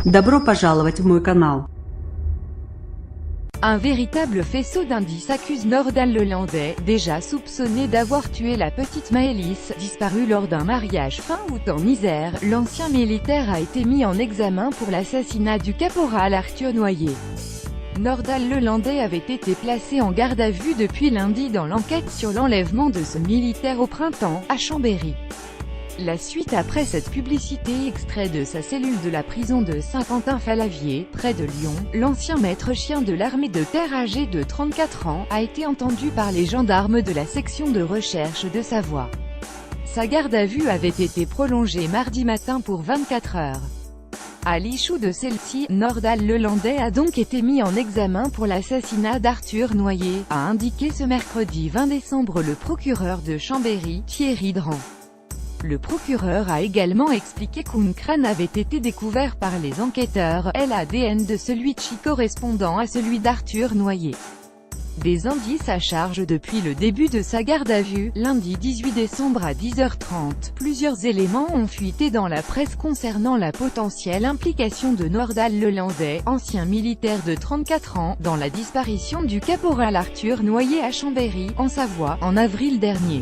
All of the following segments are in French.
Добро пожаловать в мой канал. Un véritable faisceau d'indices accuse Nordal Lelandais, déjà soupçonné d'avoir tué la petite Maëlys, disparue lors d'un mariage fin août en Isère. L'ancien militaire a été mis en examen pour l'assassinat du caporal Arthur Noyer. Nordal Lelandais avait été placé en garde à vue depuis lundi dans l'enquête sur l'enlèvement de ce militaire au printemps, à Chambéry. La suite après cette publicité extrait de sa cellule de la prison de Saint-Quentin-Fallavier, près de Lyon, l'ancien maître chien de l'armée de terre âgé de 34 ans, a été entendu par les gendarmes de la section de recherche de Savoie. Sa garde à vue avait été prolongée mardi matin pour 24 heures. À l'issue de celle-ci, Nordal Lelandais a donc été mis en examen pour l'assassinat d'Arthur Noyer, a indiqué ce mercredi 20 décembre le procureur de Chambéry, Thierry Dran. Le procureur a également expliqué qu'un crâne avait été découvert par les enquêteurs, l'ADN de celui-ci correspondant à celui d'Arthur Noyer. Des indices à charge depuis le début de sa garde à vue, lundi 18 décembre à 10h30. Plusieurs éléments ont fuité dans la presse concernant la potentielle implication de Nordal Lelandais, ancien militaire de 34 ans, dans la disparition du caporal Arthur Noyer à Chambéry, en Savoie, en avril dernier.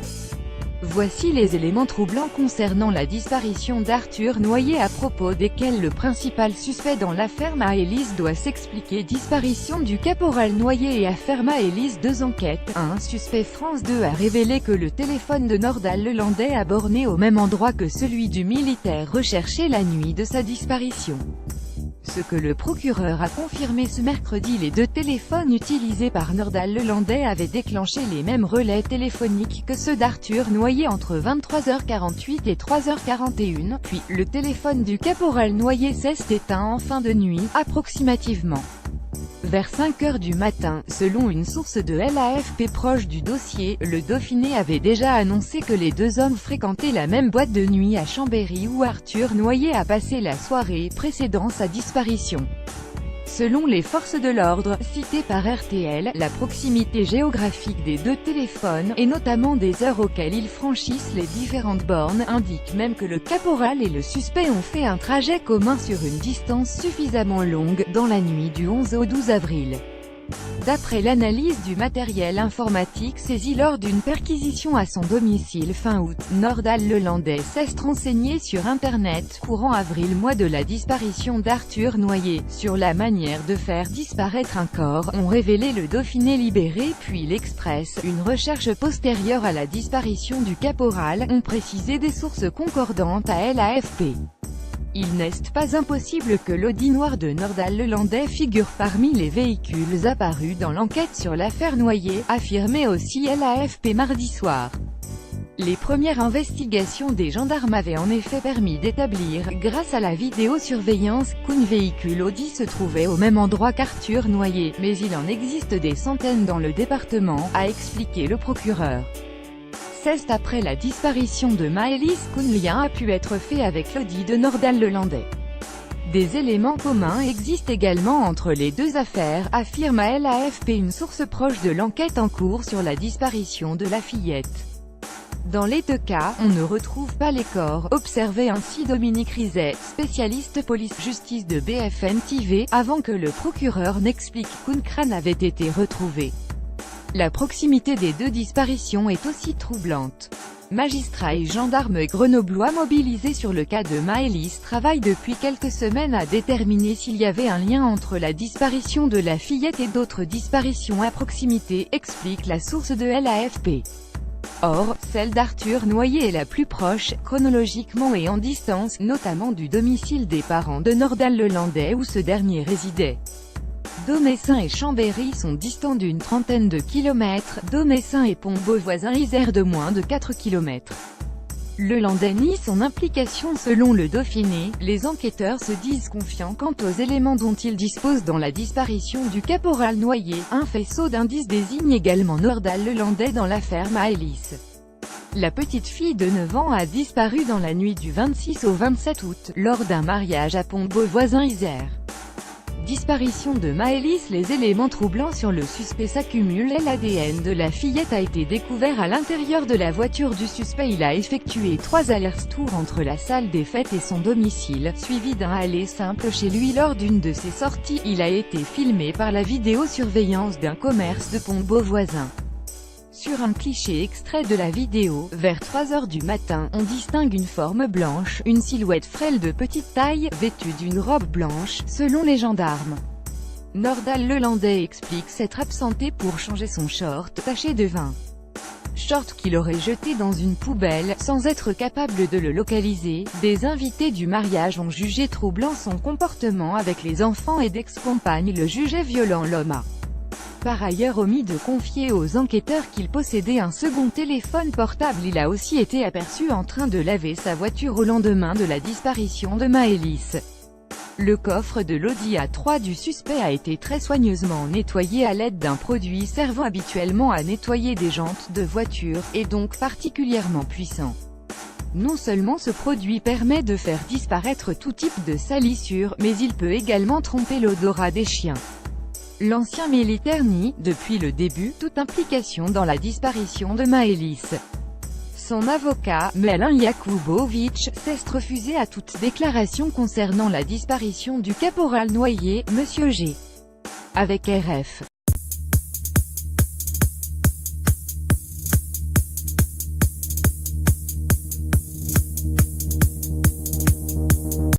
Voici les éléments troublants concernant la disparition d'Arthur Noyer à propos desquels le principal suspect dans l'affaire Maëlys doit s'expliquer. Disparition du caporal Noyer et affaire Maëlys. Deux enquêtes. Un suspect France 2 a révélé que le téléphone de Nordal Lelandais a borné au même endroit que celui du militaire recherché la nuit de sa disparition. Ce que le procureur a confirmé ce mercredi, les deux téléphones utilisés par Nordal Lelandais avaient déclenché les mêmes relais téléphoniques que ceux d'Arthur Noyer entre 23h48 et 3h41, puis, le téléphone du caporal Noyer s'est éteint en fin de nuit, approximativement vers 5h du matin. Selon une source de l'AFP proche du dossier, le Dauphiné avait déjà annoncé que les deux hommes fréquentaient la même boîte de nuit à Chambéry où Arthur Noyer a passé la soirée précédant sa disparition. Selon les forces de l'ordre, citées par RTL, la proximité géographique des deux téléphones, et notamment des heures auxquelles ils franchissent les différentes bornes, indique même que le caporal et le suspect ont fait un trajet commun sur une distance suffisamment longue, dans la nuit du 11 au 12 avril. D'après l'analyse du matériel informatique saisi lors d'une perquisition à son domicile fin août, Nordal Lelandais s'est renseigné sur Internet, courant avril, mois de la disparition d'Arthur Noyer, sur la manière de faire disparaître un corps, ont révélé le Dauphiné Libéré puis l'Express. Une recherche postérieure à la disparition du caporal, ont précisé des sources concordantes à l'AFP. Il n'est pas impossible que l'Audi noir de Nordal Lelandais figure parmi les véhicules apparus dans l'enquête sur l'affaire Noyer, affirmait aussi l'AFP mardi soir. Les premières investigations des gendarmes avaient en effet permis d'établir, grâce à la vidéosurveillance, qu'un véhicule Audi se trouvait au même endroit qu'Arthur Noyer, mais il en existe des centaines dans le département, a expliqué le procureur. C'est après la disparition de Maëlys qu'un lien a pu être fait avec l'Audi de Nordal Lelandais. Des éléments communs existent également entre les deux affaires, affirme à l'AFP une source proche de l'enquête en cours sur la disparition de la fillette. Dans les deux cas, on ne retrouve pas les corps, observait ainsi Dominique Rizet, spécialiste police-justice de BFM TV, avant que le procureur n'explique qu'un crâne avait été retrouvé. La proximité des deux disparitions est aussi troublante. Magistrats et gendarmes grenoblois mobilisés sur le cas de Maëlys travaillent depuis quelques semaines à déterminer s'il y avait un lien entre la disparition de la fillette et d'autres disparitions à proximité, explique la source de l'AFP. Or, celle d'Arthur Noyer est la plus proche, chronologiquement et en distance, notamment du domicile des parents de Nordal Lelandais où ce dernier résidait. Domessin et Chambéry sont distants d'une trentaine de kilomètres, Domessin et Pont-Beauvoisin Isère de moins de 4 km. Lelandais nie son implication selon le Dauphiné. Les enquêteurs se disent confiants quant aux éléments dont ils disposent dans la disparition du caporal Noyer. Un faisceau d'indices désigne également Nordal Lelandais dans l'affaire Maëlys. La petite fille de 9 ans a disparu dans la nuit du 26 au 27 août, lors d'un mariage à Pont-Beauvoisin Isère. disparition de Maëlys, les éléments troublants sur le suspect s'accumulent et l'ADN de la fillette a été découvert à l'intérieur de la voiture du suspect. Il a effectué 3 allers-retours entre la salle des fêtes et son domicile, suivi d'un aller simple chez lui lors d'une de ses sorties. Il a été filmé par la vidéosurveillance d'un commerce de Pontbeau voisin. Sur un cliché extrait de la vidéo, vers 3 heures du matin, on distingue une forme blanche, une silhouette frêle de petite taille, vêtue d'une robe blanche, selon les gendarmes. Nordal Lelandais explique s'être absenté pour changer son short, taché de vin. Short qu'il aurait jeté dans une poubelle, sans être capable de le localiser. Des invités du mariage ont jugé troublant son comportement avec les enfants et d'ex-compagnes le jugeaient violent. L'homme a par ailleurs omis de confier aux enquêteurs qu'il possédait un second téléphone portable. Il a aussi été aperçu en train de laver sa voiture au lendemain de la disparition de Maëlys. Le coffre de l'Audi A3 du suspect a été très soigneusement nettoyé à l'aide d'un produit servant habituellement à nettoyer des jantes de voiture, et donc particulièrement puissant. Non seulement ce produit permet de faire disparaître tout type de salissure, mais il peut également tromper l'odorat des chiens. L'ancien militaire nie, depuis le début, toute implication dans la disparition de Maëlys. Son avocat, Melin Jakubowicz, s'est refusé à toute déclaration concernant la disparition du caporal noyé, Monsieur G. Avec RF.